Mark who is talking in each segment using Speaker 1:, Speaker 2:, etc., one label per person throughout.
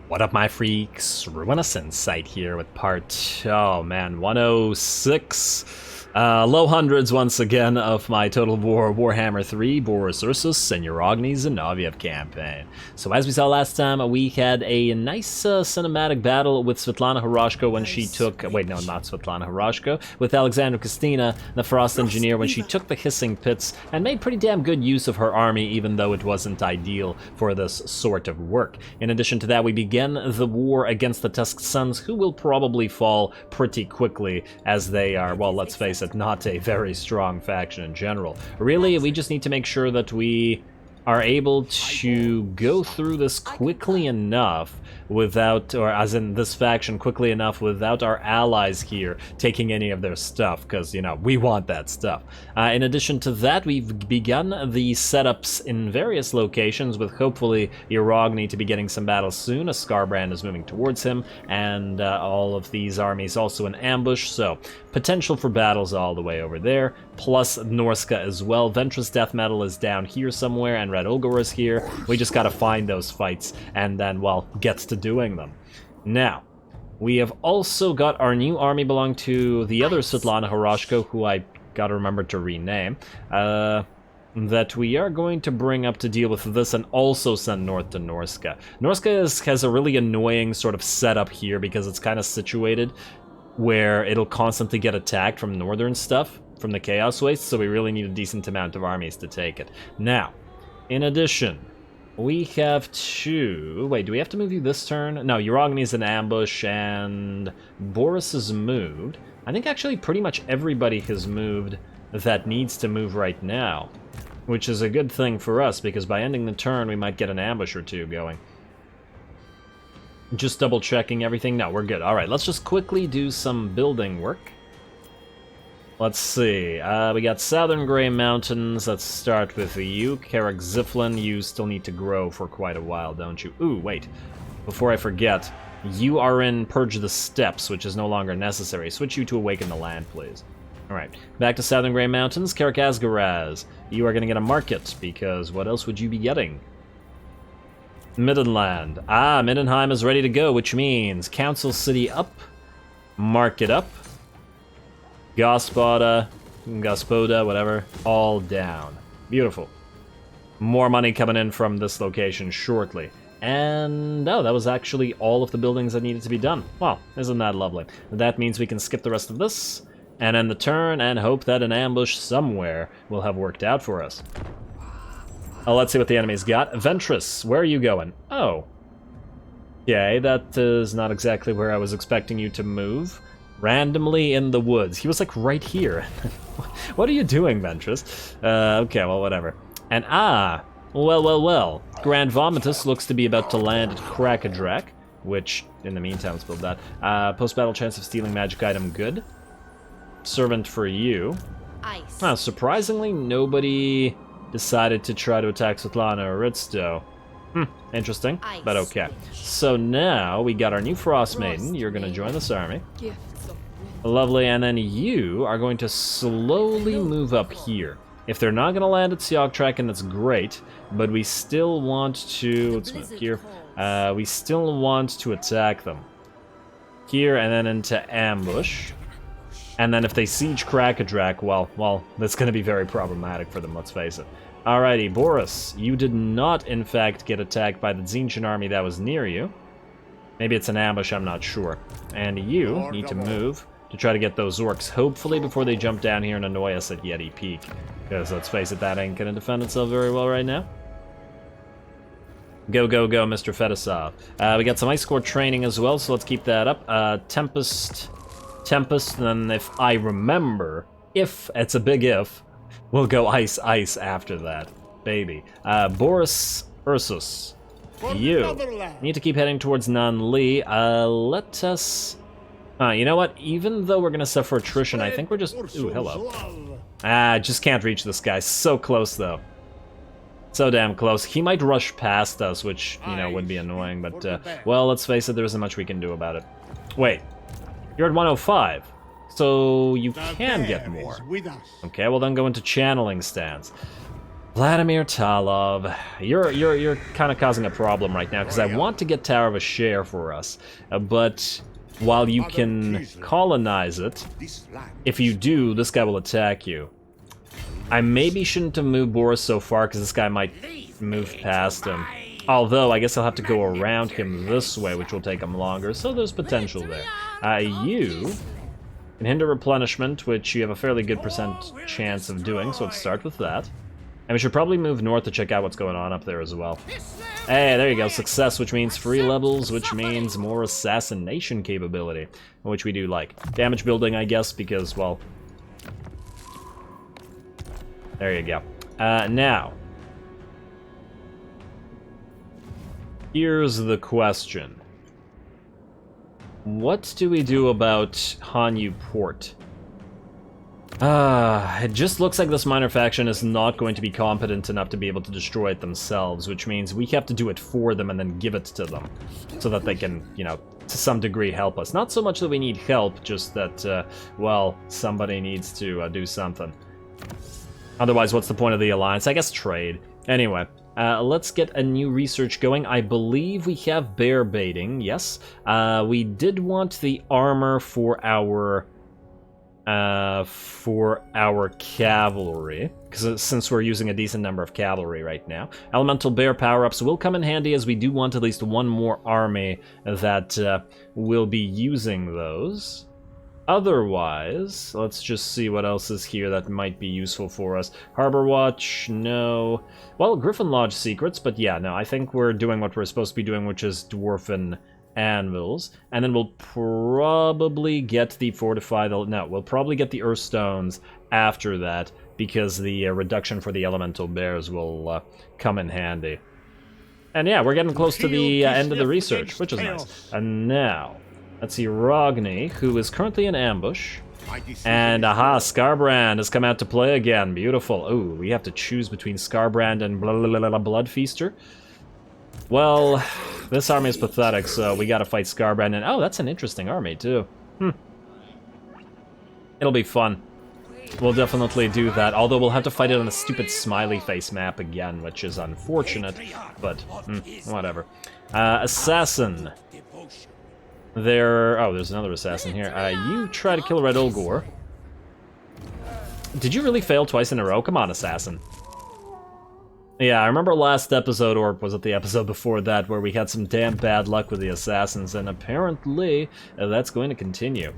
Speaker 1: What up, my freaks? RuinousInsight here with part, oh man, 106. Low hundreds once again of my Total Warhammer 3 Boris Ursus and RuinousInsight campaign. So as we saw last time, we had a nice cinematic battle with Svetlana Horoshko when she took, wait no, not Svetlana Horoshko, with Alexandra Kristina, the Frost Engineer, when she took the Hissing Pits and made pretty damn good use of her army, even though it wasn't ideal for this sort of work. In addition to that, we began the war against the Tusk Sons, who will probably fall pretty quickly, as they are, well, let's face it, not a very strong faction in general. Really, we just need to make sure that we are able to go through this quickly enough without, or as in this faction, quickly enough without our allies here taking any of their stuff, because, you know, we want that stuff. In addition to that, we've begun the setups in various locations, with hopefully Irogny to be getting some battles soon, as Skarbrand is moving towards him, and all of these armies also in ambush, so potential for battles all the way over there, plus Norska as well. Ventress Death Metal is down here somewhere, and Red Ogre is here. We just gotta find those fights, and then, well, get to doing them. Now, we have also got our new army belonging to the other Svetlana Horoshko, who I gotta remember to rename, that we are going to bring up to deal with this and also send north to Norska. Norska has a really annoying sort of setup here because it's kind of situated where it'll constantly get attacked from northern stuff, from the Chaos Waste, so we really need a decent amount of armies to take it. Now, in addition, we have to... Wait, do we have to move you this turn? No, Urogny's in ambush, and Boris is moved. I think actually pretty much everybody has moved that needs to move right now, which is a good thing for us, because by ending the turn, we might get an ambush or two going. Just double checking everything. No, we're good. Alright, let's just quickly do some building work. Let's see, we got Southern Grey Mountains. Let's start with you. Karak Ziflin, you still need to grow for quite a while, don't you? Ooh, wait. Before I forget, you are in Purge the Steppes, which is no longer necessary. Switch you to Awaken the Land, please. Alright, back to Southern Grey Mountains. Karak Asgaraz, you are going to get a market, because what else would you be getting? Middenland. Ah, Middenheim is ready to go, which means Council City up, Market up, Gospoda, whatever, all down. Beautiful. More money coming in from this location shortly. And, oh, that was actually all of the buildings that needed to be done. Well, isn't that lovely? That means we can skip the rest of this, and end the turn, and hope that an ambush somewhere will have worked out for us. Oh, let's see what the enemy's got. Ventress, where are you going? Oh. Okay, that is not exactly where I was expecting you to move. Randomly in the woods. He was like right here. What are you doing, Ventress? Okay, well, whatever. And well. Grand Vomitus looks to be about to land at Krakadrak, which, in the meantime, let's build that. Post-battle chance of stealing magic item, good. Servant for you.
Speaker 2: Ice.
Speaker 1: Wow, surprisingly, nobody decided to try to attack Svetlana or Ritsto. Interesting,
Speaker 2: Ice.
Speaker 1: but okay. So now we got our new Frost Maiden. You're going to join this army. Lovely, and then you are going to slowly move up here. If they're not going to land at Siogtrak, and that's great, but we still want to... Let's move here. We still want to attack them. Here, and then into ambush. And then if they siege Krakadrak, well, that's going to be very problematic for them, let's face it. Alrighty, Boris, you did not, in fact, get attacked by the Tzeentchian army that was near you. Maybe it's an ambush, I'm not sure. And you need to move to try to get those orcs, hopefully before they jump down here and annoy us at Yeti Peak. Because, let's face it, that ain't going to defend itself very well right now. Go, Mr. Fedosov. We got some Ice Core training as well, so let's keep that up. Tempest, and then if I remember, if, it's a big if, we'll go Ice after that, baby. Boris Ursus, you need to keep heading towards Nan-Li. Let us... you know what? Even though we're going to suffer attrition, I think we're just... Ooh, hello. Just can't reach this guy. So close, though. So damn close. He might rush past us, which, you know, would be annoying, but, well, let's face it, there isn't much we can do about it. Wait. You're at 105. So you can get more. Okay, well then go into channeling stance. Vladimir Talov, you're kind of causing a problem right now, because I want to get Tower of a Share for us, but while you can colonize it, if you do, this guy will attack you. I maybe shouldn't have moved Boris so far, because this guy might move past him. Although, I guess I'll have to go around him this way, which will take him longer, so there's potential there. You can hinder replenishment, which you have a fairly good % chance of doing, so let's start with that. And we should probably move north to check out what's going on up there as well. Hey, there you go, success, which means free levels, which means more assassination capability, which we do like. Damage building, I guess, because, well... There you go. Now... Here's the question. What do we do about Hanyu Port? It just looks like this minor faction is not going to be competent enough to be able to destroy it themselves, which means we have to do it for them and then give it to them, so that they can, you know, to some degree help us. Not so much that we need help, just that, well, somebody needs to do something. Otherwise, what's the point of the alliance? I guess trade. Anyway. Let's get a new research going. I believe we have bear baiting, yes. We did want the armor for our cavalry, because since we're using a decent number of cavalry right now. Elemental bear power-ups will come in handy, as we do want at least one more army that will be using those. Otherwise, let's just see what else is here that might be useful for us. Harbor Watch, no. Well, Griffin Lodge secrets, but yeah, no, I think we're doing what we're supposed to be doing, which is dwarfen anvils. And then we'll probably get the fortified... No, we'll probably get the earth stones after that, because the reduction for the elemental bears will come in handy. And yeah, we're getting close to the end of the research, which is nice. And now... Let's see, Rogni, who is currently in ambush. And aha, Skarbrand has come out to play again. Beautiful. Ooh, we have to choose between Skarbrand and Bloodfeaster. Well, this army is pathetic, so we gotta fight Skarbrand. And oh, that's an interesting army, too. It'll be fun. We'll definitely do that, although we'll have to fight it on a stupid smiley face map again, which is unfortunate, but whatever. Assassin. Oh, there's another assassin here. You try to kill Red Olgor. Did you really fail twice in a row? Come on, assassin. Yeah, I remember last episode, or was it the episode before that, where we had some damn bad luck with the assassins, and apparently that's going to continue.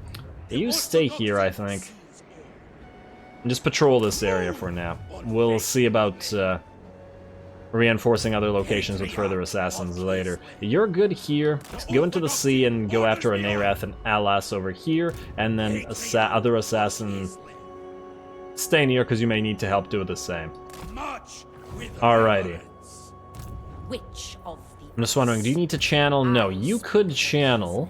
Speaker 1: You stay here, I think. And just patrol this area for now. We'll see about reinforcing other locations with further assassins later. You're good here. Go into the sea and go after a Narath and Alas over here, and then other assassins stay near, because you may need to help do the same. Alrighty. I'm just wondering, do you need to channel? No, you could channel.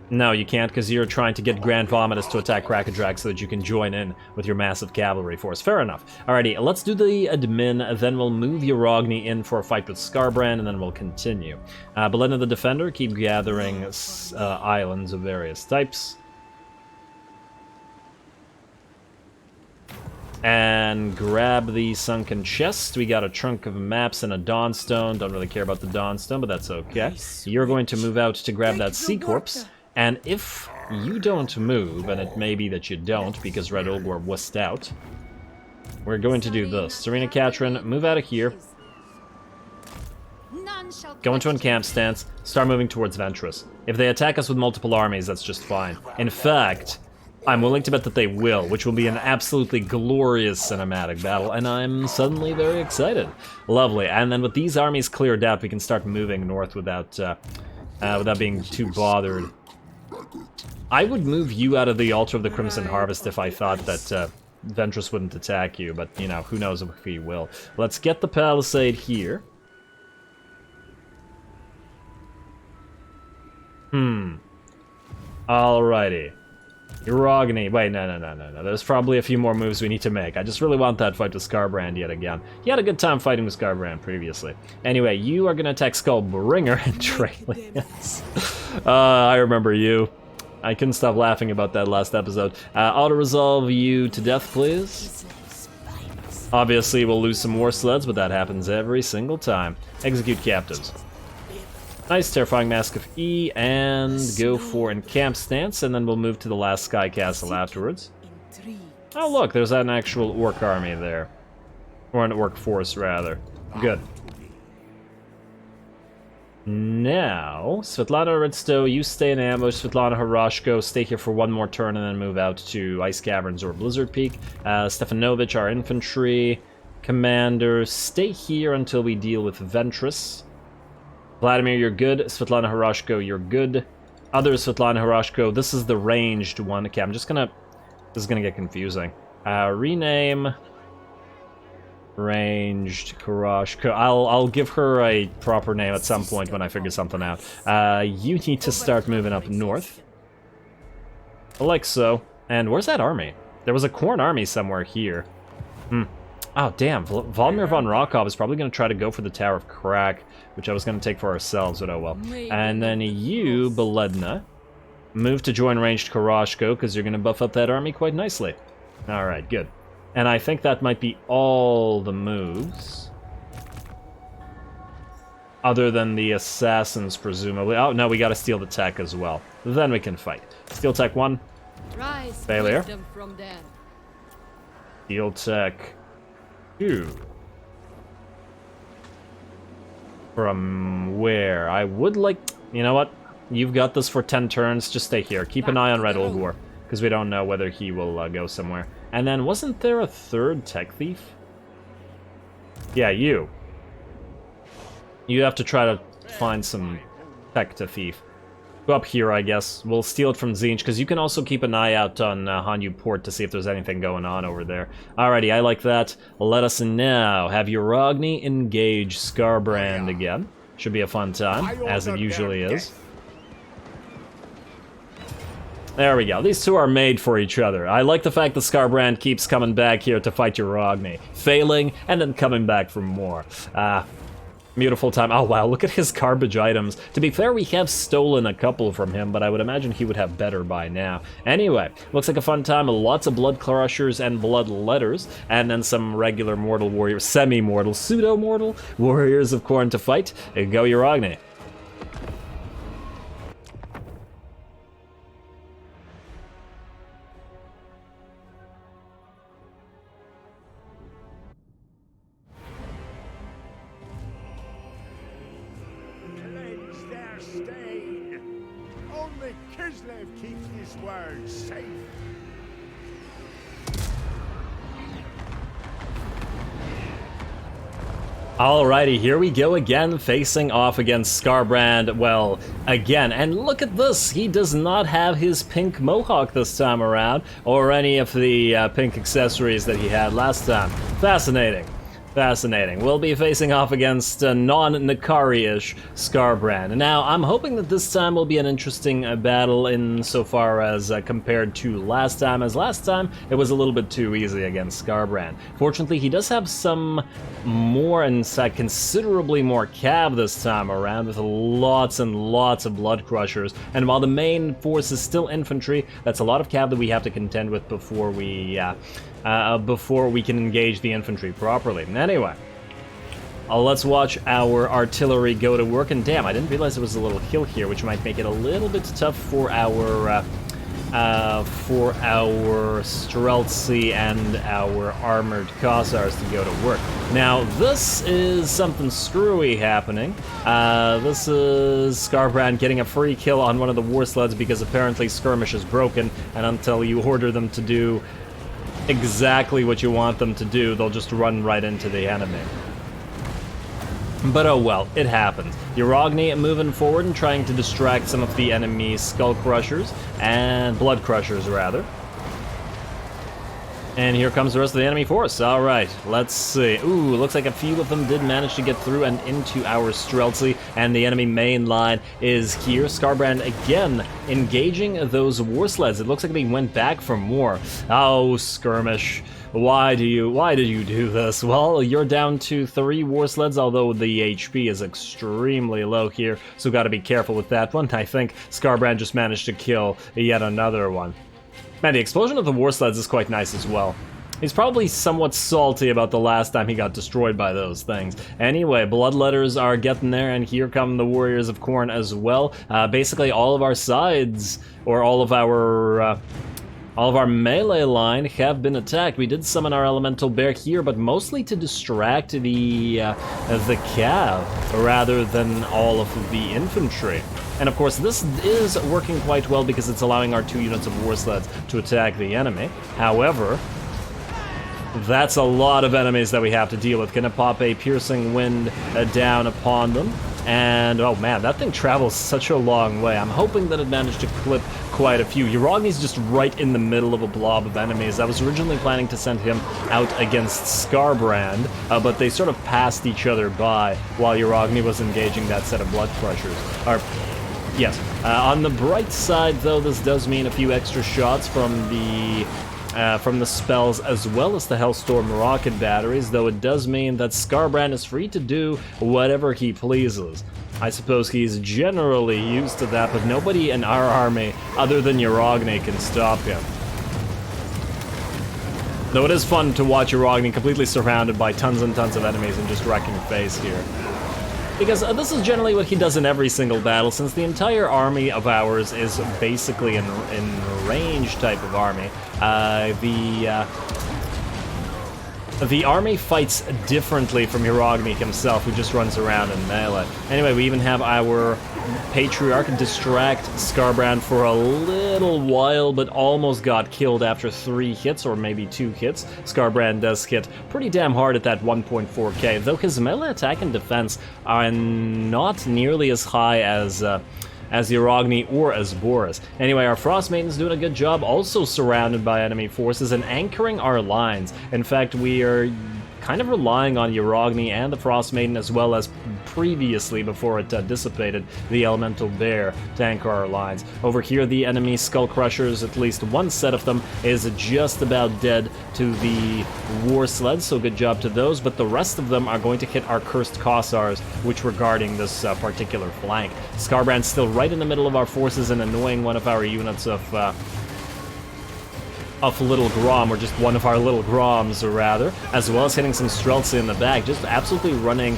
Speaker 1: No, you can't, because you're trying to get Grand Vomitus to attack Krakadrag so that you can join in with your massive cavalry force. Fair enough. Alrighty, let's do the admin, then we'll move Urogni in for a fight with Skarbrand, and then we'll continue. Belena the Defender, keep gathering islands of various types. And grab the sunken chest. We got a trunk of maps and a Dawnstone. Don't really care about the Dawnstone, but that's okay. You're going to move out to grab that Sea Corpse. And if you don't move, and it may be that you don't because Red Olgor wussed out, we're going to do this. Serena Katrin, move out of here. Go into encamp stance, start moving towards Ventress. If they attack us with multiple armies, that's just fine. In fact, I'm willing to bet that they will, which will be an absolutely glorious cinematic battle, and I'm suddenly very excited. Lovely, and then with these armies cleared out, we can start moving north without being too bothered. I would move you out of the Altar of the Crimson Harvest if I thought that Ventress wouldn't attack you, but, you know, who knows if he will. Let's get the Palisade here. Alrighty. Urogni. Wait, no. There's probably a few more moves we need to make. I just really want that fight with Skarbrand yet again. He had a good time fighting with Skarbrand previously. Anyway, you are going to attack Skullbringer and Trailius. I remember you. I couldn't stop laughing about that last episode. Auto-resolve you to death, please. Obviously, we'll lose some war sleds, but that happens every single time. Execute captives. Nice, terrifying Mask of E, and go for encamp stance, and then we'll move to the last sky castle afterwards. Oh look, there's an actual orc army there. Or an orc force, rather. Good. Now, Svetlana Ritsto, you stay in ambush. Svetlana Harashko, stay here for one more turn and then move out to Ice Caverns or Blizzard Peak. Stefanovich, our infantry commander, stay here until we deal with Ventress. Vladimir, you're good. Svetlana Harashko, you're good. Other Svetlana Harashko, this is the ranged one. Okay, I'm just gonna... This is gonna get confusing. Rename... Ranged Karashko. I'll give her a proper name at some point when I figure something out. You need to start moving up north. Like so. And where's that army? There was a Khorne army somewhere here. Oh, damn. Volodymyr von Rokov is probably going to try to go for the Tower of Krak, which I was going to take for ourselves, but oh well. And then you, Beledna, move to join Ranged Karashko, because you're going to buff up that army quite nicely. Alright, good. And I think that might be all the moves. Other than the assassins, presumably. Oh, no, we gotta steal the tech as well. Then we can fight. Steal tech 1. Failure. Steal tech 2. From where? I would like... You know what? You've got this for 10 turns. Just stay here. Keep an eye on Red Olgor, because we don't know whether he will go somewhere. And then, wasn't there a third tech thief? Yeah, you. You have to try to find some tech to thief. Go up here, I guess. We'll steal it from Tzeentch, because you can also keep an eye out on Hanyu Port to see if there's anything going on over there. Alrighty, I like that. Let us now have Uragni engage Skarbrand again. Should be a fun time, as it usually is. There we go. These two are made for each other. I like the fact that Skarbrand keeps coming back here to fight Uragni, failing, and then coming back for more. Beautiful time. Oh wow, look at his garbage items. To be fair, we have stolen a couple from him, but I would imagine he would have better by now. Anyway, looks like a fun time. Lots of blood crushers and blood letters, and then some regular mortal warriors, semi-mortal, pseudo-mortal warriors of Khorne to fight. Go Uragni.
Speaker 2: Only Kislev keeps his word safe.
Speaker 1: Alrighty, here we go again, facing off against Skarbrand, well, again, and look at this, he does not have his pink mohawk this time around, or any of the pink accessories that he had last time. Fascinating. Fascinating. We'll be facing off against non-Nikari-ish Skarbrand. Now, I'm hoping that this time will be an interesting battle insofar as compared to last time, as last time it was a little bit too easy against Skarbrand. Fortunately, he does have some more, in fact, considerably more cav this time around, with lots and lots of blood crushers. And while the main force is still infantry, that's a lot of cav that we have to contend with before we can engage the infantry properly. Anyway, let's watch our artillery go to work. And damn, I didn't realize there was a little hill here, which might make it a little bit tough for our Streltsy and our armored Khazars to go to work. Now, this is something screwy happening. This is Skarbrand getting a free kill on one of the war sleds because apparently skirmish is broken, and until you order them to do exactly what you want them to do, they'll just run right into the enemy. But oh well, it happens. Uragni moving forward and trying to distract some of the enemy skull crushers, and blood crushers rather. And here comes the rest of the enemy force. Alright, let's see. Ooh, looks like a few of them did manage to get through and into our Streltsy, and the enemy main line is here. Skarbrand again engaging those war sleds. It looks like they went back for more. Oh, skirmish. Why did you do this? Well, you're down to 3 war sleds, although the HP is extremely low here, so gotta be careful with that one. I think Skarbrand just managed to kill yet another one. Man, the explosion of the war sleds is quite nice as well. He's probably somewhat salty about the last time he got destroyed by those things. Anyway, bloodletters are getting there, and here come the Warriors of Khorne as well. Basically, all of our sides, or all of our melee line have been attacked. We did summon our elemental bear here, but mostly to distract the cav rather than all of the infantry. And of course, this is working quite well because it's allowing our 2 units of war sleds to attack the enemy. However, that's a lot of enemies that we have to deal with. Gonna pop a piercing wind down upon them. And oh man, that thing travels such a long way. I'm hoping that it managed to clip quite a few. Uragni's just right in the middle of a blob of enemies. I was originally planning to send him out against Skarbrand, but they sort of passed each other by while Uragni was engaging that set of blood crushers. Yes. On the bright side, though, this does mean a few extra shots from the spells as well as the Hellstorm rocket batteries, though it does mean that Skarbrand is free to do whatever he pleases. I suppose he's generally used to that, but nobody in our army other than Uragni can stop him. Though it is fun to watch Uragni completely surrounded by tons and tons of enemies and just wrecking face here. Because this is generally what he does in every single battle, since the entire army of ours is basically in range type of army. The army fights differently from Uragni himself, who just runs around in melee. Anyway, we even have our Patriarch distract Skarbrand for a little while, but almost got killed after 3 hits, or maybe 2 hits. Skarbrand does hit pretty damn hard at that 1.4k, though his melee attack and defense are not nearly as high as Uragni or as Boris. Anyway, our Frost Maiden's doing a good job, also surrounded by enemy forces and anchoring our lines. In fact, we are kind of relying on Uragni and the Frost Maiden, as well as previously, before it dissipated, the Elemental Bear to anchor our lines. Over here, the enemy Skull Crushers, at least one set of them, is just about dead to the War Sleds, so good job to those, but the rest of them are going to hit our Cursed Kossars, which were guarding this particular flank. Skarbrand's still right in the middle of our forces and annoying one of our units of Little Grom, or just one of our Little Groms, rather, as well as hitting some Streltsy in the back, just absolutely running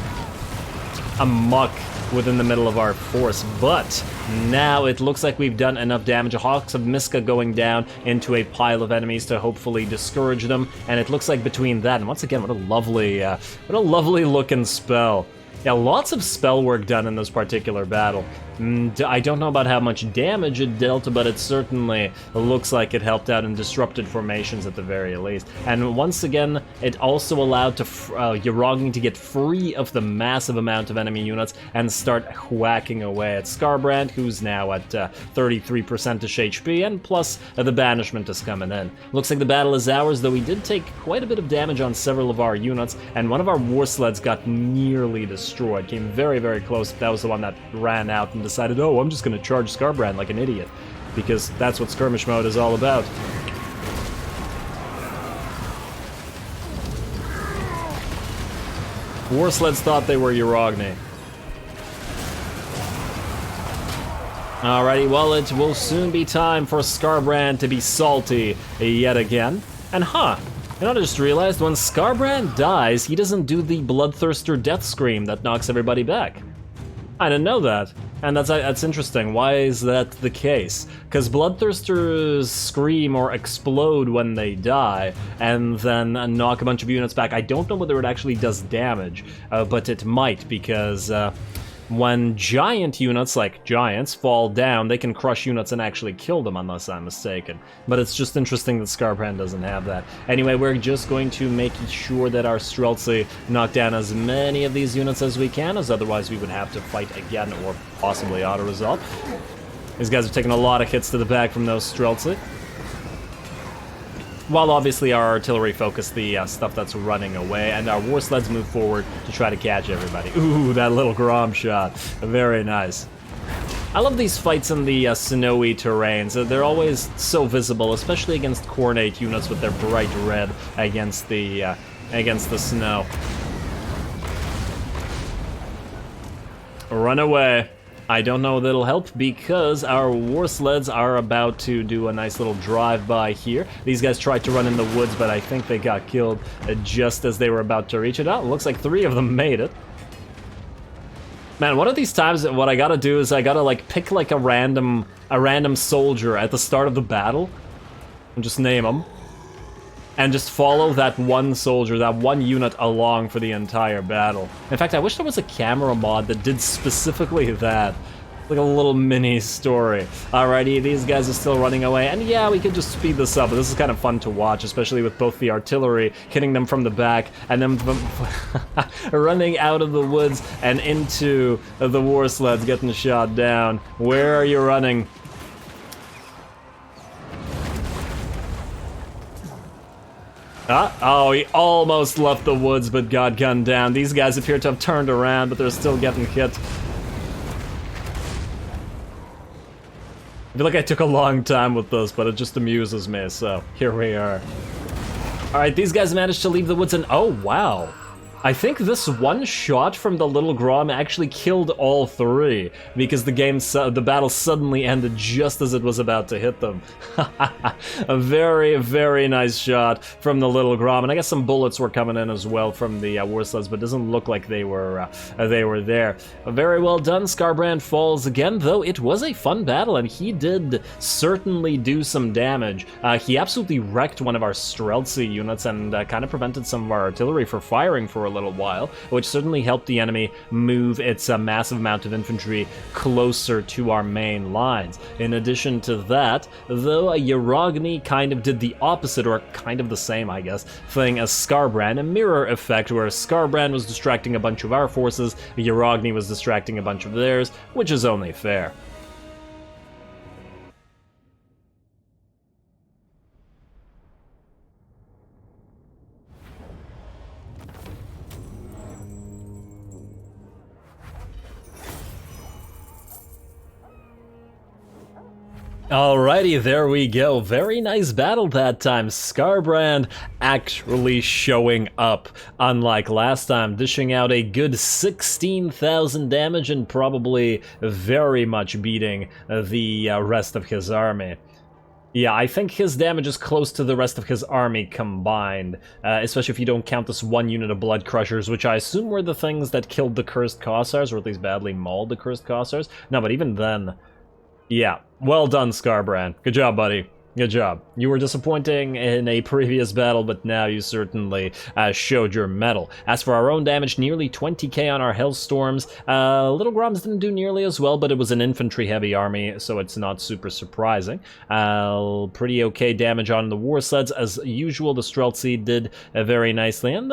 Speaker 1: amok within the middle of our force. But now it looks like we've done enough damage. Hawks of Miska going down into a pile of enemies to hopefully discourage them, and it looks like between that, and once again, what a lovely looking spell. Yeah, lots of spell work done in this particular battle. I don't know about how much damage it dealt, but it certainly looks like it helped out in disrupted formations at the very least. And once again, it also allowed Uragni to get free of the massive amount of enemy units and start whacking away at Skarbrand, who's now at 33% HP, and plus the banishment is coming in. Looks like the battle is ours, though we did take quite a bit of damage on several of our units, and one of our war sleds got nearly destroyed. Came very, very close. That was the one that ran out and decided, oh, I'm just going to charge Skarbrand like an idiot, because that's what skirmish mode is all about. War sleds thought they were Uragni. Alrighty, well, it will soon be time for Skarbrand to be salty yet again. And you know, I just realized when Skarbrand dies, he doesn't do the Bloodthirster death scream that knocks everybody back. I didn't know that, and that's interesting. Why is that the case? Because Bloodthirsters scream or explode when they die, and then knock a bunch of units back. I don't know whether it actually does damage, but it might, because when giant units, like giants, fall down, they can crush units and actually kill them, unless I'm mistaken. But it's just interesting that Skarbrand doesn't have that. Anyway, we're just going to make sure that our Streltsy knock down as many of these units as we can, as otherwise we would have to fight again, or possibly auto-resolve. These guys are taking a lot of hits to the back from those Streltsy. While obviously our artillery focus the stuff that's running away, and our war sleds move forward to try to catch everybody. Ooh, that little Grom shot. Very nice. I love these fights in the snowy terrains. They're always so visible, especially against Khornate units with their bright red against the snow. Run away. I don't know if it'll help because our war sleds are about to do a nice little drive-by here. These guys tried to run in the woods, but I think they got killed just as they were about to reach it. Oh, it looks like 3 of them made it. Man, one of these times, what I gotta do is I gotta like pick like a random soldier at the start of the battle and just name them. And just follow that one soldier, that one unit along for the entire battle. In fact, I wish there was a camera mod that did specifically that. Like a little mini story. Alrighty, these guys are still running away, and yeah, we could just speed this up, but this is kind of fun to watch, especially with both the artillery hitting them from the back, and them running out of the woods and into the war sleds getting shot down. Where are you running? Oh, he almost left the woods but got gunned down. These guys appear to have turned around, but they're still getting hit. I feel like I took a long time with this, but it just amuses me, so here we are. Alright, these guys managed to leave the woods and oh, wow. I think this one shot from the little Grom actually killed all 3 because the battle suddenly ended just as it was about to hit them. A very, very nice shot from the little Grom, and I guess some bullets were coming in as well from the war sleds, but it doesn't look like they were there. Very well done. Skarbrand falls again, though it was a fun battle, and he did certainly do some damage. He absolutely wrecked one of our Streltsy units and kind of prevented some of our artillery from firing for a little while, which certainly helped the enemy move its massive amount of infantry closer to our main lines. In addition to that, though, Yarogni kind of did the opposite, or kind of the same, I guess, thing as Skarbrand, a mirror effect where Skarbrand was distracting a bunch of our forces, Yarogni was distracting a bunch of theirs, which is only fair. Alrighty, there we go. Very nice battle that time. Skarbrand actually showing up, unlike last time, dishing out a good 16,000 damage and probably very much beating the rest of his army. Yeah, I think his damage is close to the rest of his army combined, especially if you don't count this one unit of Blood Crushers, which I assume were the things that killed the Cursed Cossars, or at least badly mauled the Cursed Cossars. No, but even then... yeah, well done, Skarbrand. Good job, buddy. Good job. You were disappointing in a previous battle, but now you certainly showed your mettle. As for our own damage, nearly 20k on our Hellstorms. Little Groms didn't do nearly as well, but it was an infantry-heavy army, so it's not super surprising. Pretty okay damage on the war sleds. As usual, the Streltsy did very nicely, and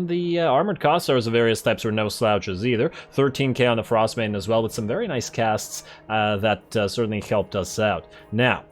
Speaker 1: the armored Cossars of various types were no slouches either. 13k on the Frostbane as well, with some very nice casts that certainly helped us out. Now,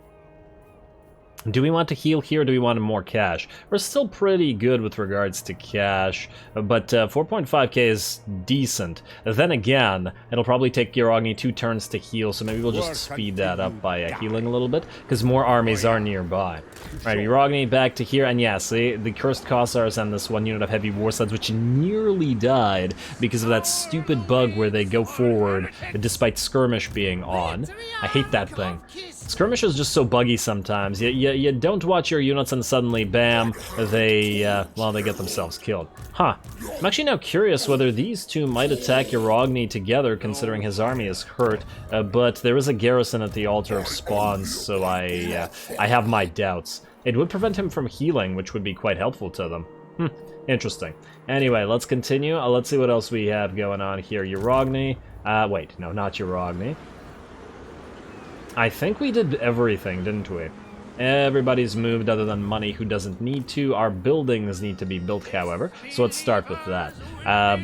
Speaker 1: do we want to heal here, or do we want more cash? We're still pretty good with regards to cash, but 4.5k is decent. Then again, it'll probably take Yarogni 2 turns to heal, so maybe we'll just speed that up by healing a little bit, because more armies are nearby. Right, Yarogni back to here, and yeah, see, the Cursed Cossars and this one unit of heavy war sleds, which nearly died because of that stupid bug where they go forward despite skirmish being on. I hate that thing. Skirmish is just so buggy sometimes. You don't watch your units and suddenly, bam, they get themselves killed. Huh. I'm actually now curious whether these two might attack Yarogni together, considering his army is hurt, but there is a garrison at the Altar of Spawns, so I have my doubts. It would prevent him from healing, which would be quite helpful to them. Interesting. Anyway, let's continue. Let's see what else we have going on here. Yarogni. Wait, no, not Yarogni. I think we did everything, didn't we? Everybody's moved other than money who doesn't need to. Our buildings need to be built, however, so let's start with that.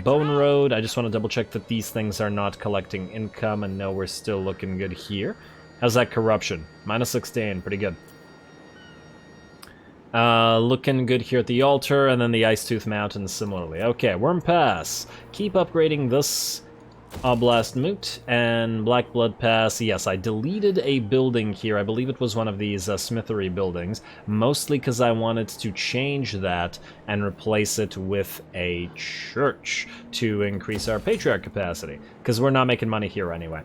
Speaker 1: Bone Road, I just want to double check that these things are not collecting income, and no, we're still looking good here. How's that corruption? Minus 16, pretty good. Looking good here at the altar, and then the Ice Tooth Mountain similarly. Okay, Worm Pass. Keep upgrading this Oblast Moot and Black Blood Pass. Yes, I deleted a building here. I believe it was one of these smithery buildings, mostly because I wanted to change that and replace it with a church to increase our patriarch capacity, because we're not making money here anyway.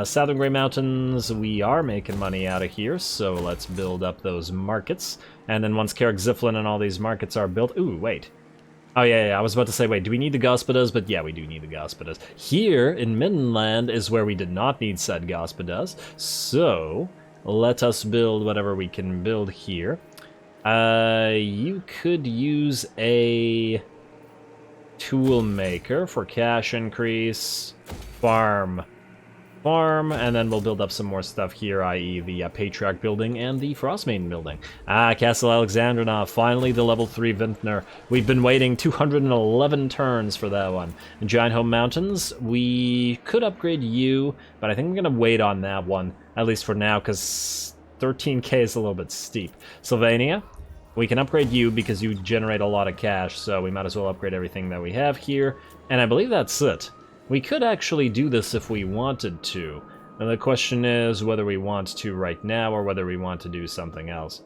Speaker 1: Southern Grey Mountains, we are making money out of here, so let's build up those markets. And then once Carrick Ziflin and all these markets are built... Ooh, wait. Oh, yeah, I was about to say, wait, do we need the Gospodas? But yeah, we do need the Gospodas. Here, in Middenland, is where we did not need said Gospodas. So, let us build whatever we can build here. You could use a tool maker for cash increase. Farm, and then we'll build up some more stuff here, i.e. the Patriarch building and the Frostmaiden building. Castle Alexandrina, finally the level 3 Vintner. We've been waiting 211 turns for that one. Giant Home Mountains, we could upgrade you, but I think we're going to wait on that one, at least for now, because 13k is a little bit steep. Sylvania, we can upgrade you because you generate a lot of cash, so we might as well upgrade everything that we have here, and I believe that's it. We could actually do this if we wanted to. And the question is whether we want to right now or whether we want to do something else.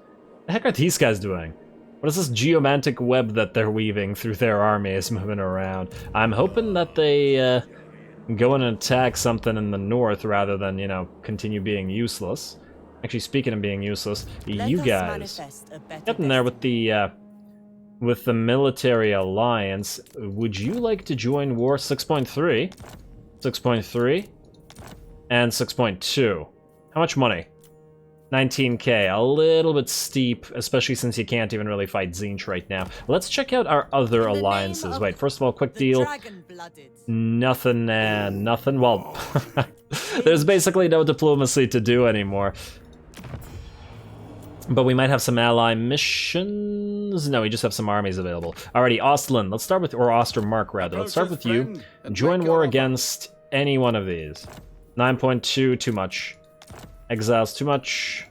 Speaker 1: The heck are these guys doing? What is this geomantic web that they're weaving through their armies moving around? I'm hoping that they go and attack something in the north rather than, you know, continue being useless. Actually, speaking of being useless, you guys getting there with the military alliance. Would you like to join war? 6.3, 6.3, and 6.2. How much money? 19k, a little bit steep, especially since you can't even really fight Tzeentch right now. Let's check out our other alliances. Wait, first of all, quick deal. Nothing and nothing. Well, there's basically no diplomacy to do anymore. But we might have some ally missions. No, we just have some armies available. Alrighty, Ostlin. Let's start with, or Ostermark rather. Let's start with you. Join war against any one of these. 9.2, too much. Exiles, too much.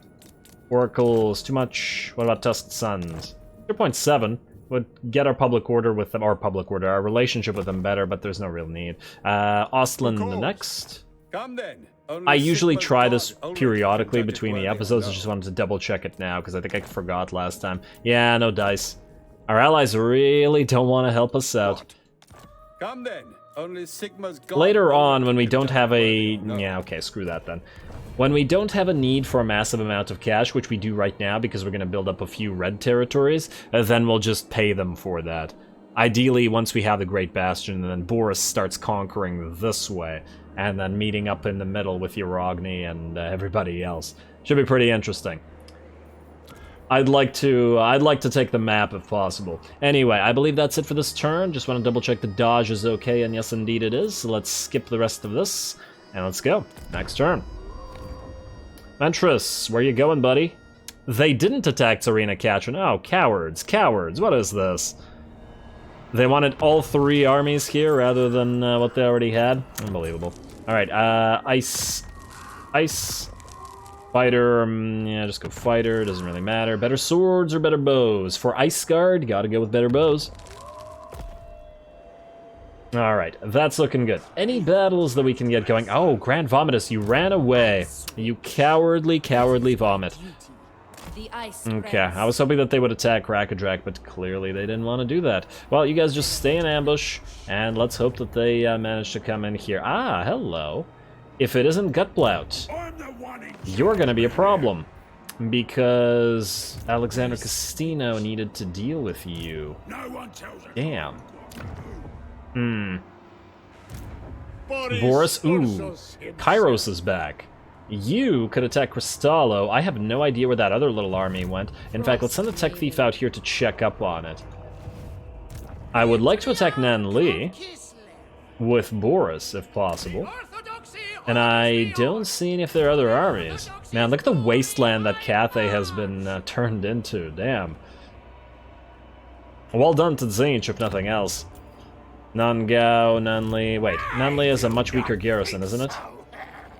Speaker 1: Oracles, too much. What about Tusked Sons? 0.7 would get our public order with them, or public order, our relationship with them better, but there's no real need. Ostlin the next.
Speaker 2: Come then.
Speaker 1: I usually try this periodically between the episodes. I just wanted to double check it now because I think I forgot last time. Yeah, no dice. Our allies really don't want to help us out.
Speaker 2: Come then. Only Sigma's
Speaker 1: Later on, when we don't have a... Yeah, okay, screw that then. When we don't have a need for a massive amount of cash, which we do right now because we're going to build up a few red territories, then we'll just pay them for that. Ideally, once we have the Great Bastion, then Boris starts conquering this way, and then meeting up in the middle with Uragni and everybody else. Should be pretty interesting. I'd like to take the map if possible. Anyway, I believe that's it for this turn. Just want to double check the dodge is okay, and yes indeed it is. So let's skip the rest of this, and let's go. Next turn. Ventress, where you going, buddy? They didn't attack Tsarina Katrin. Oh, cowards, cowards, what is this? They wanted all three armies here rather than what they already had? Unbelievable. Alright, ice, fighter, yeah, just go fighter, doesn't really matter. Better swords or better bows? For Ice Guard, gotta go with better bows. Alright, that's looking good. Any battles that we can get going? Oh, Grand Vomitus, you ran away. You cowardly, cowardly vomit. Okay, I was hoping that they would attack Rakadrak, but clearly they didn't want to do that. Well, you guys just stay in ambush, and let's hope that they manage to come in here. Ah, hello. If it isn't Gutblout, you're gonna be a problem. Because Alexander Castino needed to deal with you. Damn. Boris, ooh, Kairos is back. You could attack Cristallo. I have no idea where that other little army went. In fact, let's send a tech thief out here to check up on it. I would like to attack Nan-Li with Boris, if possible. And I don't see any of their other armies. Man, look at the wasteland that Cathay has been turned into. Damn. Well done to Tzeentch, if nothing else. Nan-Gao, Nan-Li... Wait, Nan-Li is a much weaker garrison, isn't it?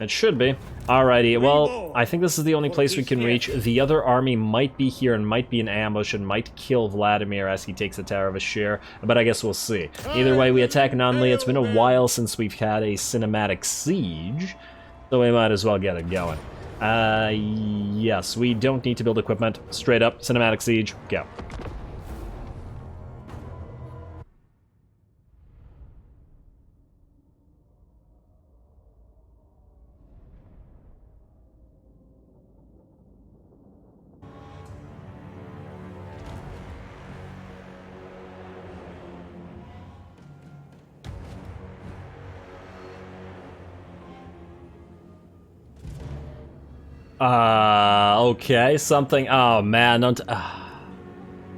Speaker 1: It should be. Alrighty, well, I think this is the only place we can reach. The other army might be here and might be in ambush and might kill Vladimir as he takes the Tower of Ashir, but I guess we'll see. Either way, we attack Nanli. It's been a while since we've had a cinematic siege, so we might as well get it going. Yes, we don't need to build equipment. Straight up, cinematic siege, go. Okay, something, oh man, don't,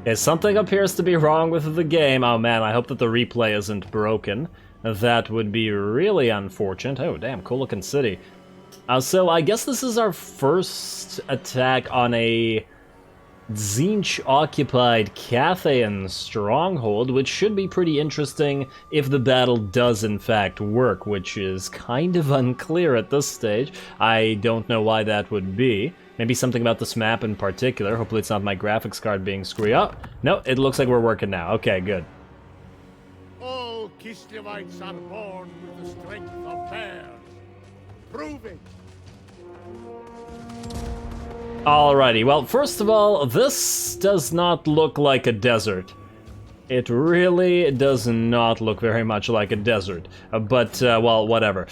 Speaker 1: okay, something appears to be wrong with the game. Oh man, I hope that the replay isn't broken. That would be really unfortunate. Oh damn, cool looking city. So I guess this is our first attack on a Tzeentch-occupied Cathayan stronghold, which should be pretty interesting if the battle does in fact work, which is kind of unclear at this stage. I don't know why that would be. Maybe something about this map in particular. Hopefully it's not my graphics card being screwed up. No, it looks like we're working now. Okay, good.
Speaker 3: All Kislevites are born with the strength of bears. Prove it.
Speaker 1: Alrighty, well, first of all, this does not look like a desert. It really does not look very much like a desert. But, well, whatever.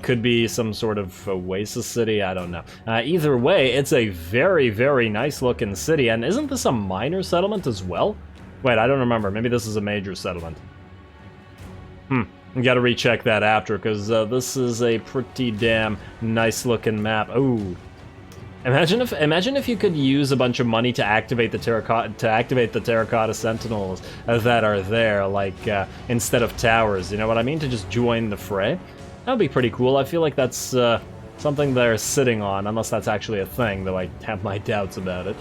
Speaker 1: Could be some sort of oasis city, I don't know. Either way, it's a very, very nice looking city. And isn't this a minor settlement as well? Wait, I don't remember. Maybe this is a major settlement. Gotta recheck that after, because this is a pretty damn nice looking map. Ooh. Imagine if you could use a bunch of money to activate the terracotta sentinels that are there, like instead of towers. You know what I mean? To just join the fray. That would be pretty cool. I feel like that's something they're sitting on, unless that's actually a thing, though I have my doubts about it.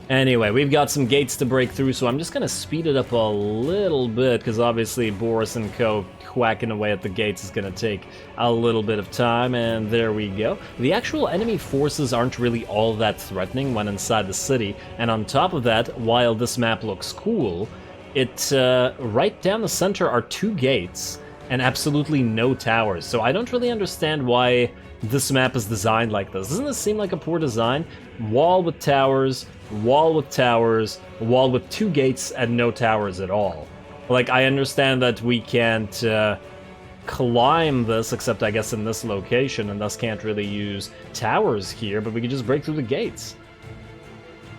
Speaker 1: Anyway, we've got some gates to break through, so I'm just gonna speed it up a little bit, because obviously Boris and co. whacking away at the gates is gonna take a little bit of time, and there we go. The actual enemy forces aren't really all that threatening when inside the city, and on top of that, while this map looks cool, right down the center are 2 gates, and absolutely no towers, so I don't really understand why this map is designed like this. Doesn't this seem like a poor design? Wall with towers, wall with towers, wall with 2 gates, and no towers at all. Like, I understand that we can't climb this, except I guess in this location, and thus can't really use towers here, but we can just break through the gates.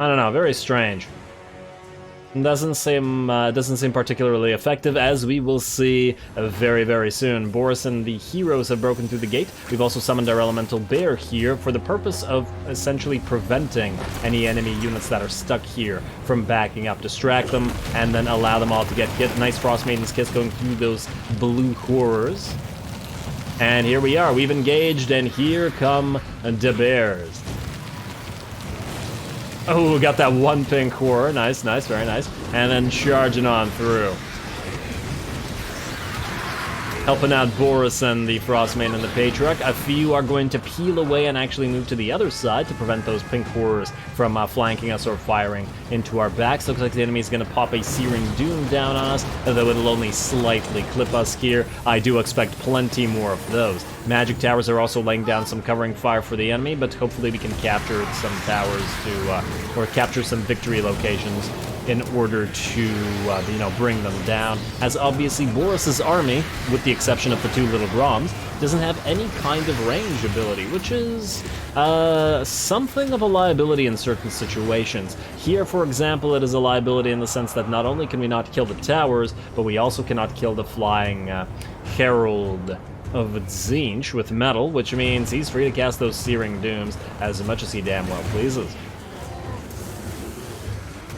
Speaker 1: I don't know, very strange. Doesn't seem particularly effective, as we will see very, very soon. Boris and the heroes have broken through the gate. We've also summoned our elemental bear here for the purpose of essentially preventing any enemy units that are stuck here from backing up. Distract them, and then allow them all to get hit. Nice Frost Maiden's Kiss going through those blue horrors. And here we are. We've engaged, and here come the bears. Oh, got that 1 pink horror. Nice, nice, very nice. And then charging on through. Helping out Boris and the Frostmane and the Patriarch. A few are going to peel away and actually move to the other side to prevent those pink horrors from flanking us or firing into our backs. Looks like the enemy is going to pop a Searing Doom down on us, though it'll only slightly clip us here. I do expect plenty more of those. Magic towers are also laying down some covering fire for the enemy, but hopefully we can capture some towers to, or capture some victory locations in order to, you know, bring them down. As obviously Boris's army, with the exception of the 2 little Groms, doesn't have any kind of range ability, which is something of a liability in certain situations. Here, for example, it is a liability in the sense that not only can we not kill the towers, but we also cannot kill the flying Herald of Tzeentch with metal, which means he's free to cast those Searing Dooms as much as he damn well pleases.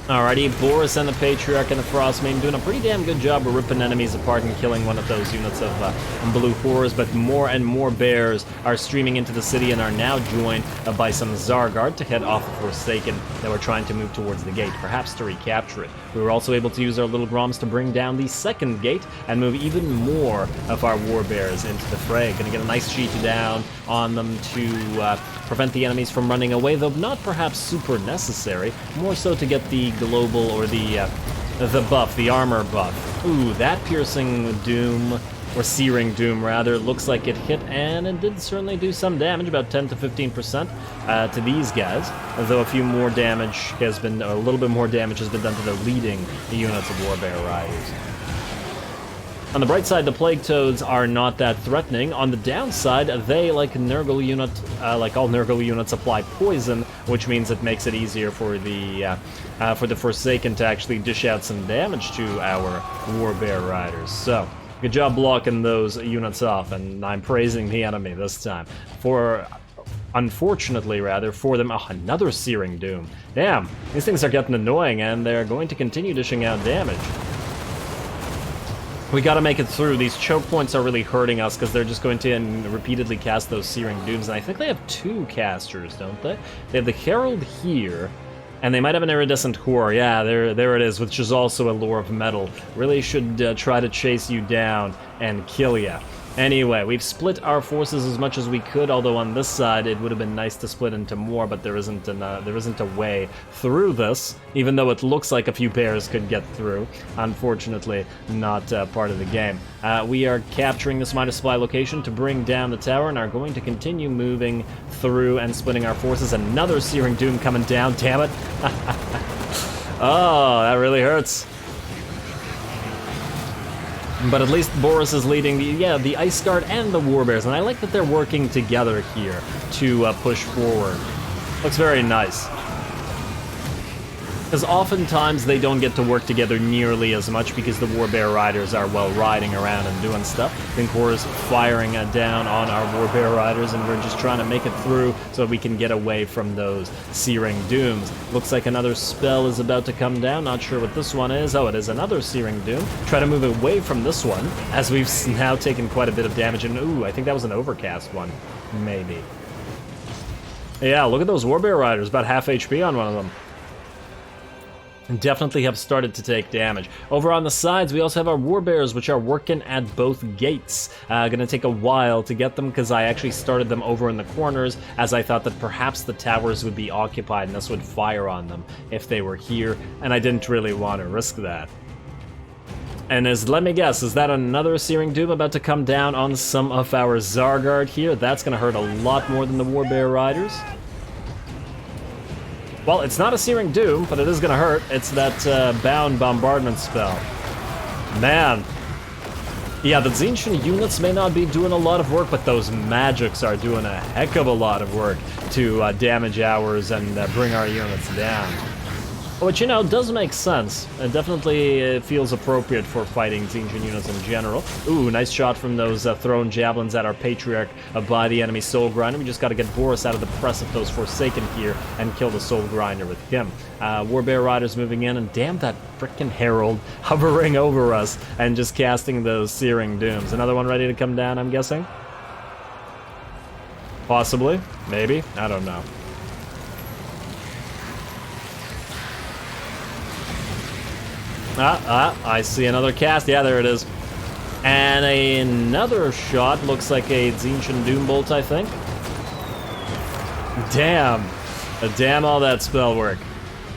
Speaker 1: Alrighty, Boris and the Patriarch and the Frostmaiden doing a pretty damn good job of ripping enemies apart and killing one of those units of blue horrors, but more and more bears are streaming into the city and are now joined by some Zargard to head off of Forsaken that were trying to move towards the gate, perhaps to recapture it. We were also able to use our little Groms to bring down the second gate and move even more of our warbears into the fray. Gonna get a nice sheet down on them to prevent the enemies from running away, though not perhaps super necessary, more so to get the global or the buff, the armor buff. Ooh, that piercing doom, or searing doom rather, looks like it hit, and it did certainly do some damage, about 10 to 15% to these guys, though a little bit more damage has been done to the leading units of Warbear Riders. On the bright side, the Plague Toads are not that threatening. On the downside, they, like all Nurgle units, apply poison, which means it makes it easier for the Forsaken to actually dish out some damage to our Warbear Riders. So, good job blocking those units off, and I'm praising the enemy this time. Unfortunately, for them, another Searing Doom. Damn, these things are getting annoying, and they're going to continue dishing out damage. We gotta make it through. These choke points are really hurting us because they're just going to repeatedly cast those Searing Dooms, and I think they have two casters, don't they? They have the Herald here, and they might have an Iridescent Core. Yeah, there it is, which is also a Lore of Metal. Really should try to chase you down and kill ya. Anyway, we've split our forces as much as we could, although on this side it would have been nice to split into more, but there isn't a way through this, even though it looks like a few bears could get through. Unfortunately, not part of the game. We are capturing this Midas Supply location to bring down the tower, and are going to continue moving through and splitting our forces. Another Searing Doom coming down, damn it. Oh, that really hurts. But at least Boris is leading the Ice Guard and the Warbears, and I like that they're working together here to push forward. Looks very nice. Because oftentimes they don't get to work together nearly as much because the Warbear Riders are, well, riding around and doing stuff. Vincor's firing down on our Warbear Riders, and we're just trying to make it through so we can get away from those Searing Dooms. Looks like another spell is about to come down. Not sure what this one is. Oh, it is another Searing Doom. Try to move away from this one, as we've now taken quite a bit of damage. And ooh, I think that was an Overcast one. Maybe. Yeah, look at those Warbear Riders. About half HP on one of them. Definitely have started to take damage. Over on the sides, we also have our Warbears, which are working at both gates. Gonna take a while to get them, because I actually started them over in the corners, as I thought that perhaps the towers would be occupied and this would fire on them if they were here, and I didn't really want to risk that. And let me guess, is that another Searing Doom about to come down on some of our Zargard here? That's gonna hurt a lot more than the Warbear Riders. Well, it's not a Searing Doom, but it is gonna hurt. It's that Bound Bombardment spell. Man. Yeah, the Tzeentch units may not be doing a lot of work, but those magics are doing a heck of a lot of work to damage ours and bring our units down. Which, you know, does make sense. It definitely feels appropriate for fighting Tzeentch units in general. Ooh, nice shot from those thrown javelins at our Patriarch by the enemy Soul Grinder. We just gotta get Boris out of the press of those Forsaken here and kill the Soul Grinder with him. Warbear Riders moving in, and damn that frickin' Herald hovering over us and just casting those Searing Dooms. Another one ready to come down, I'm guessing? Possibly. Maybe. I don't know. I see another cast. Yeah, there it is. And another shot. Looks like a Tzeentch Doombolt, I think. Damn. Damn all that spell work.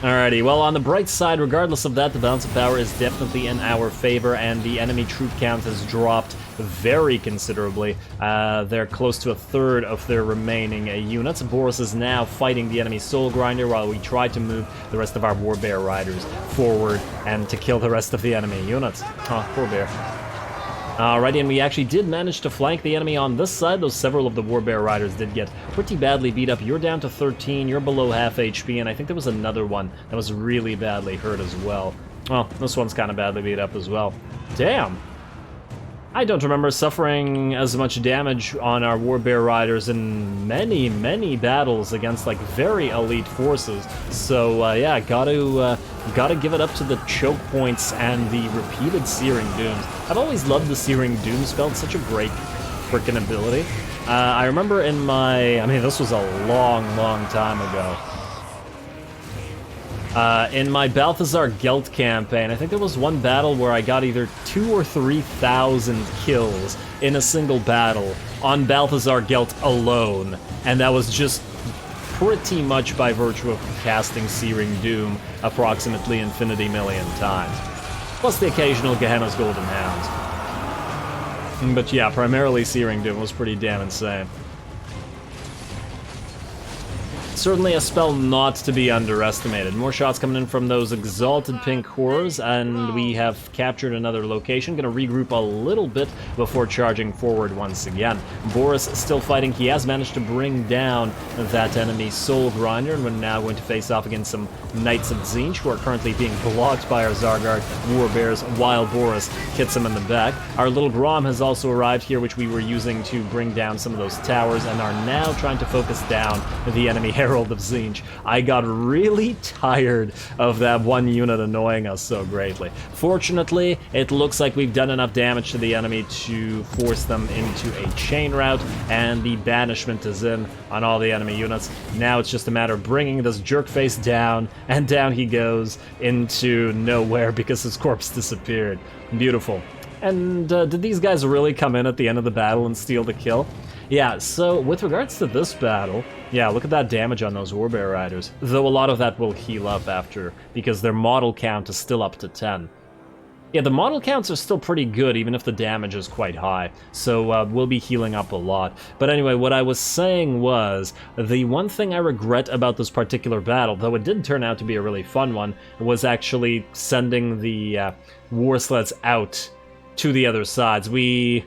Speaker 1: Alrighty, well, on the bright side, regardless of that, the balance of power is definitely in our favor, and the enemy troop count has dropped very considerably. They're close to a third of their remaining units. Boris is now fighting the enemy Soul Grinder while we try to move the rest of our Warbear Riders forward and to kill the rest of the enemy units. Oh, poor bear. Alrighty, and we actually did manage to flank the enemy on this side, though several of the Warbear Riders did get pretty badly beat up. You're down to 13, you're below half HP, and I think there was another one that was really badly hurt as well. Well, this one's kind of badly beat up as well. Damn! I don't remember suffering as much damage on our Warbear Riders in many, many battles against like very elite forces. So yeah, gotta give it up to the choke points and the repeated Searing Dooms. I've always loved the Searing Doom spell. It's such a great freaking ability. I remember in my, I mean, this was a long, long time ago. In my Balthazar Gelt campaign, I think there was one battle where I got either 2,000 or 3,000 kills in a single battle on Balthazar Gelt alone, and that was just pretty much by virtue of casting Searing Doom approximately infinity million times. Plus the occasional Gehenna's Golden Hounds. But yeah, primarily Searing Doom was pretty damn insane. Certainly a spell not to be underestimated. More shots coming in from those exalted pink horrors, and we have captured another location. Gonna regroup a little bit before charging forward once again. Boris still fighting. He has managed to bring down that enemy Soul Grinder, and we're now going to face off against some Knights of Tzeentch, who are currently being blocked by our Zargard Warbears while Boris hits him in the back. Our little Grom has also arrived here, which we were using to bring down some of those towers, and are now trying to focus down the enemy Herald of Tzeentch. I got really tired of that one unit annoying us so greatly. Fortunately, it looks like we've done enough damage to the enemy to force them into a chain route, and the banishment is in on all the enemy units. Now it's just a matter of bringing this jerk face down, and down he goes into nowhere because his corpse disappeared. Beautiful. And did these guys really come in at the end of the battle and steal the kill? Yeah, so with regards to this battle, yeah, look at that damage on those Warbear Riders. Though a lot of that will heal up after, because their model count is still up to 10. Yeah, the model counts are still pretty good, even if the damage is quite high. So we'll be healing up a lot. But anyway, what I was saying was, the one thing I regret about this particular battle, though it did turn out to be a really fun one, was actually sending the war sleds out to the other sides. We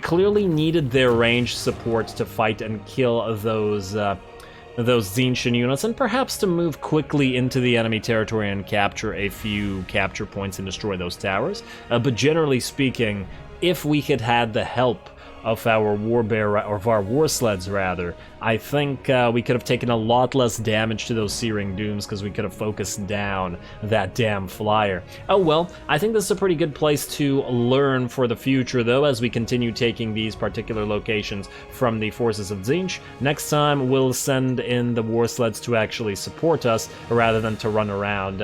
Speaker 1: clearly needed their range support to fight and kill those Tzeentchian units, and perhaps to move quickly into the enemy territory and capture a few capture points and destroy those towers. But generally speaking, if we had had the help of our Warbear, or of our War Sleds rather, I think we could have taken a lot less damage to those Searing Dooms, because we could have focused down that damn flyer. Oh well, I think this is a pretty good place to learn for the future, though, as we continue taking these particular locations from the forces of Tzeentch. Next time, we'll send in the War Sleds to actually support us, rather than to run around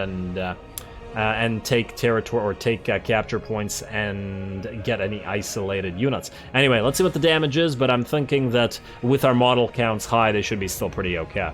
Speaker 1: and take territory, or take capture points and get any isolated units. Anyway, let's see what the damage is, but I'm thinking that with our model counts high, they should be still pretty okay.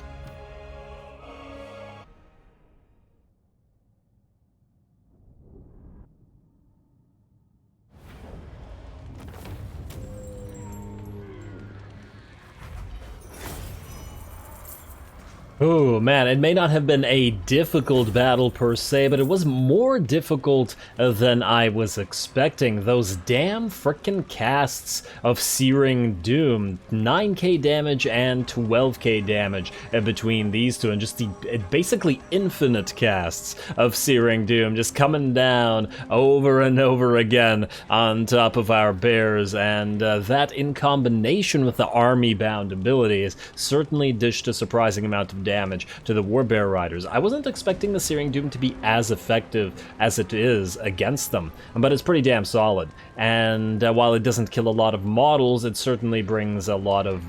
Speaker 1: Oh man, it may not have been a difficult battle per se, but it was more difficult than I was expecting. Those damn frickin' casts of Searing Doom, 9k damage and 12k damage between these two, and just the basically infinite casts of Searing Doom just coming down over and over again on top of our bears, and that in combination with the army-bound abilities certainly dished a surprising amount of damage to the Warbear Riders. I wasn't expecting the Searing Doom to be as effective as it is against them, but it's pretty damn solid. And while it doesn't kill a lot of models, it certainly brings a lot of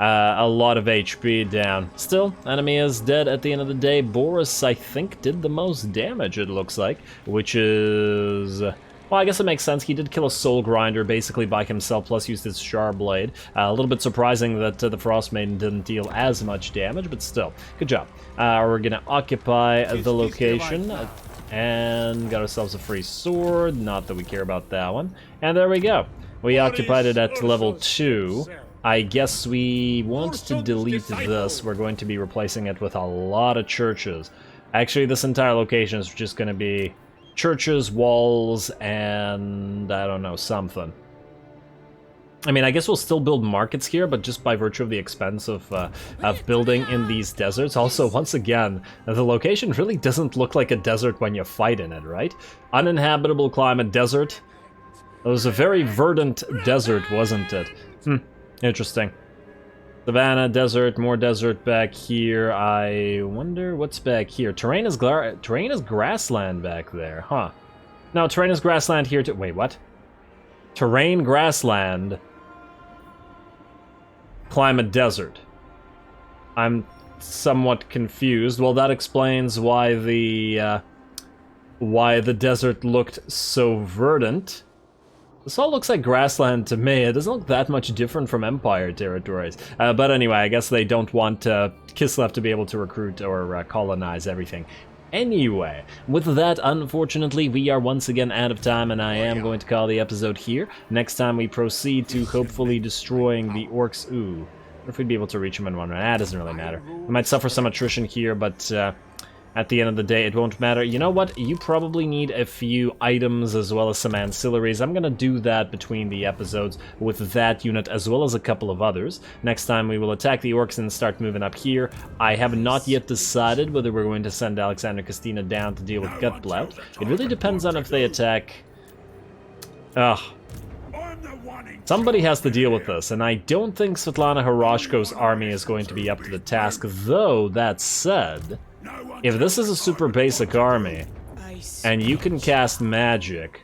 Speaker 1: HP down. Still, enemy is dead at the end of the day. Boris, I think, did the most damage, it looks like, which is... well, I guess it makes sense. He did kill a Soul Grinder basically by himself, plus used his Sharblade. A little bit surprising that the Frost Maiden didn't deal as much damage, but still, good job. We're gonna occupy the location, and got ourselves a free sword. Not that we care about that one. And there we go. We occupied it at level 2. I guess we want to delete this. We're going to be replacing it with a lot of churches. Actually, this entire location is just going to be churches, walls, and I don't know, something. I mean, I guess we'll still build markets here, but just by virtue of the expense of building in these deserts. Also, once again, the location really doesn't look like a desert when you fight in it, right? Uninhabitable climate, desert. It was a very verdant desert, wasn't it? Interesting. Savannah, desert, more desert back here. I wonder what's back here. Terrain is grassland back there, huh? No, terrain is grassland here too. Wait, what? Terrain, grassland. Climate, desert. I'm somewhat confused. Well, that explains why the desert looked so verdant. This all looks like grassland to me. It doesn't look that much different from Empire territories. But anyway, I guess they don't want Kislev to be able to recruit or colonize everything. Anyway, with that, unfortunately, we are once again out of time, and I am going to call the episode here. Next time we proceed to hopefully destroying the orcs. Ooh, I wonder if we'd be able to reach them in one run. That doesn't really matter. We might suffer some attrition here, but at the end of the day, it won't matter. You know what? You probably need a few items as well as some ancillaries. I'm gonna do that between the episodes with that unit as well as a couple of others. Next time we will attack the orcs and start moving up here. I have not yet decided whether we're going to send Alexander Costina down to deal with Gutblout. It really depends on if they attack... Ugh. Somebody has to deal with this, and I don't think Svetlana Horoshko's army is going to be up to the task, though, that said... If this is a super basic army, and you can cast magic,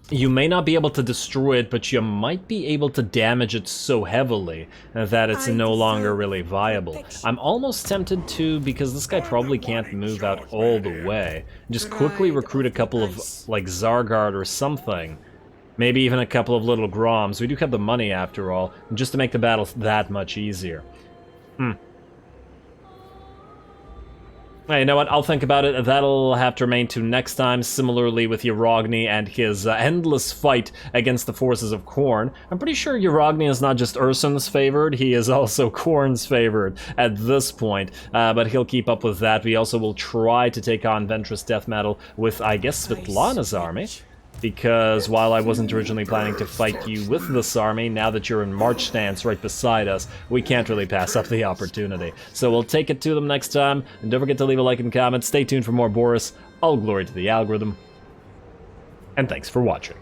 Speaker 1: you may not be able to destroy it, but you might be able to damage it so heavily that it's no longer really viable. I'm almost tempted to, because this guy probably can't move out all the way, just quickly recruit a couple of, like, Zargard or something. Maybe even a couple of little Groms. We do have the money, after all, just to make the battle that much easier. Hey, you know what? I'll think about it. That'll have to remain to next time. Similarly with Urogny and his endless fight against the forces of Khorne. I'm pretty sure Urogny is not just Ursun's favored, he is also Khorne's favored at this point. But he'll keep up with that. We also will try to take on Ventress Death Metal with, I guess, Svetlana's army. Because while I wasn't originally planning to fight you with this army, now that you're in march stance right beside us, we can't really pass up the opportunity. So we'll take it to them next time, and don't forget to leave a like and comment. Stay tuned for more Boris. All glory to the algorithm. And thanks for watching.